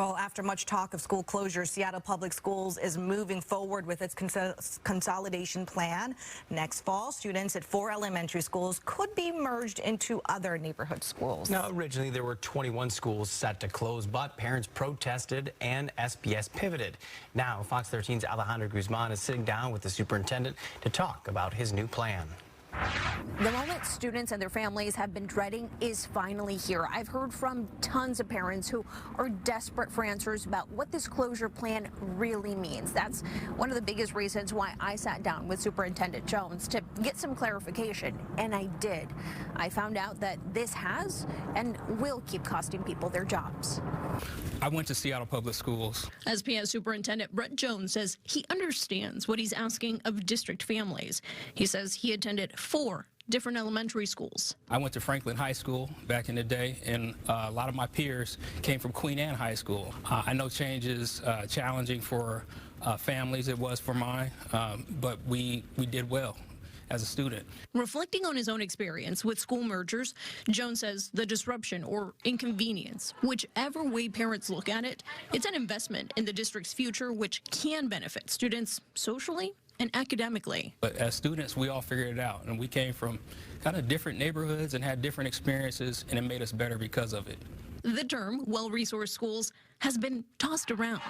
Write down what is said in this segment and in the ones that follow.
Well, after much talk of school closures, Seattle Public Schools is moving forward with its consolidation plan. Next fall, students at 4 elementary schools could be merged into other neighborhood schools. Now, originally there were 21 schools set to close, but parents protested and SPS pivoted. Now, Fox 13's Alejandro Guzman is sitting down with the superintendent to talk about his new plan. The moment students and their families have been dreading is finally here. I've heard from tons of parents who are desperate for answers about what this closure plan really means. That's one of the biggest reasons why I sat down with Superintendent Jones to get some clarification, and I did. I found out that this has and will keep costing people their jobs. I went to Seattle Public Schools. SPS Superintendent Brett Jones says he understands what he's asking of district families. He says he attended 4 different elementary schools. I went to Franklin High School back in the day, and a lot of my peers came from Queen Anne High School. I know change is challenging for families. It was for mine, but we did well as a student. Reflecting on his own experience with school mergers, Jones says the disruption or inconvenience, whichever way parents look at it, it's an investment in the district's future, which can benefit students socially and academically. But as students, we all figured it out, and we came from kind of different neighborhoods and had different experiences, and it made us better because of it. The term well-resourced schools has been tossed around.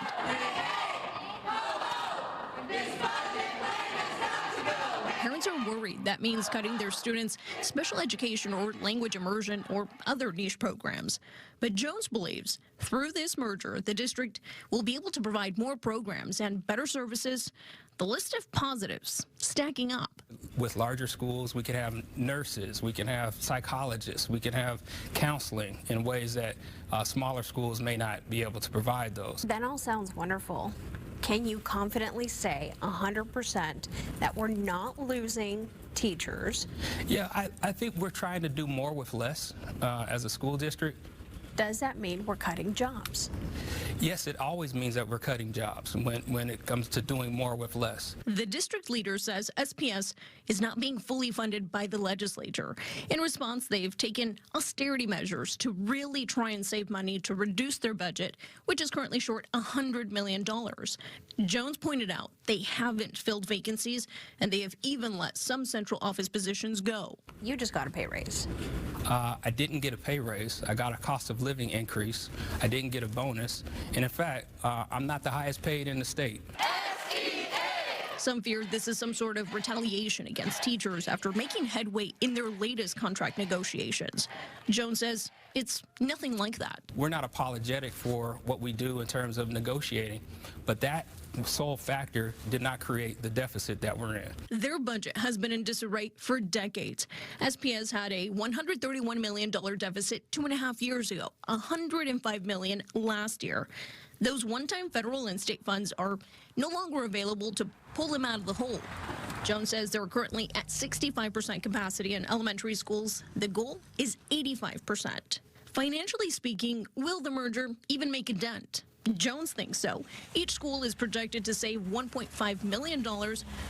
Parents are worried that means cutting their students' special education or language immersion or other niche programs. But Jones believes through this merger, the district will be able to provide more programs and better services. The list of positives stacking up. With larger schools, we can have nurses, we can have psychologists, we can have counseling in ways that smaller schools may not be able to provide those. That all sounds wonderful. Can you confidently say 100% that we're not losing teachers? Yeah, I think we're trying to do more with less as a school district. Does that mean we're cutting jobs? Yes, it always means that we're cutting jobs when it comes to doing more with less. The district leader says SPS is not being fully funded by the legislature. In response, they've taken austerity measures to really try and save money to reduce their budget, which is currently short $100 million. Jones pointed out they haven't filled vacancies, and they have even let some central office positions go. You just got a pay raise. I didn't get a pay raise. I got a cost of living increase. I didn't get a bonus. And in fact, I'm not the highest paid in the state. Some fear this is some sort of retaliation against teachers after making headway in their latest contract negotiations. Jones says it's nothing like that. We're not apologetic for what we do in terms of negotiating, but that sole factor did not create the deficit that we're in. Their budget has been in disarray for decades. SPS had a $131 million deficit 2.5 years ago, $105 million last year. Those one-time federal and state funds are no longer available to pull them out of the hole. Jones says they're currently at 65% capacity in elementary schools. The goal is 85%. Financially speaking, will the merger even make a dent? Jones thinks so. Each school is projected to save $1.5 million,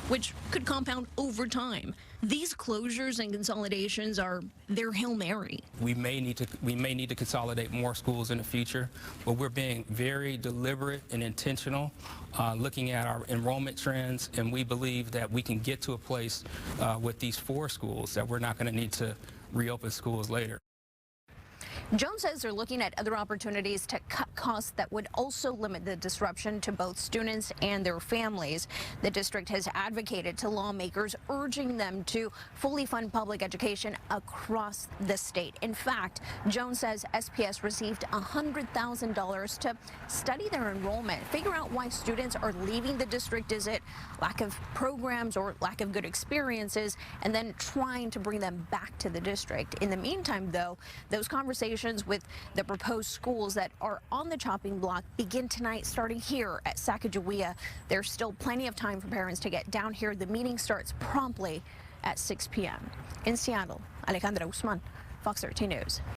which could compound over time. These closures and consolidations are their Hail Mary. We may need to consolidate more schools in the future, but we're being very deliberate and intentional, looking at our enrollment trends, and we believe that we can get to a place with these 4 schools that we're not going to need to reopen schools later. Jones says they're looking at other opportunities to cut costs that would also limit the disruption to both students and their families. The district has advocated to lawmakers, urging them to fully fund public education across the state. In fact, Jones says SPS received $100,000 to study their enrollment, figure out why students are leaving the district. Is it lack of programs or lack of good experiences, and then trying to bring them back to the district. In the meantime, though, those conversations with the proposed schools that are on the chopping block begin tonight, starting here at Sacagawea. There's still plenty of time for parents to get down here. The meeting starts promptly at 6 p.m. In Seattle, Alejandro Guzman, Fox 13 News.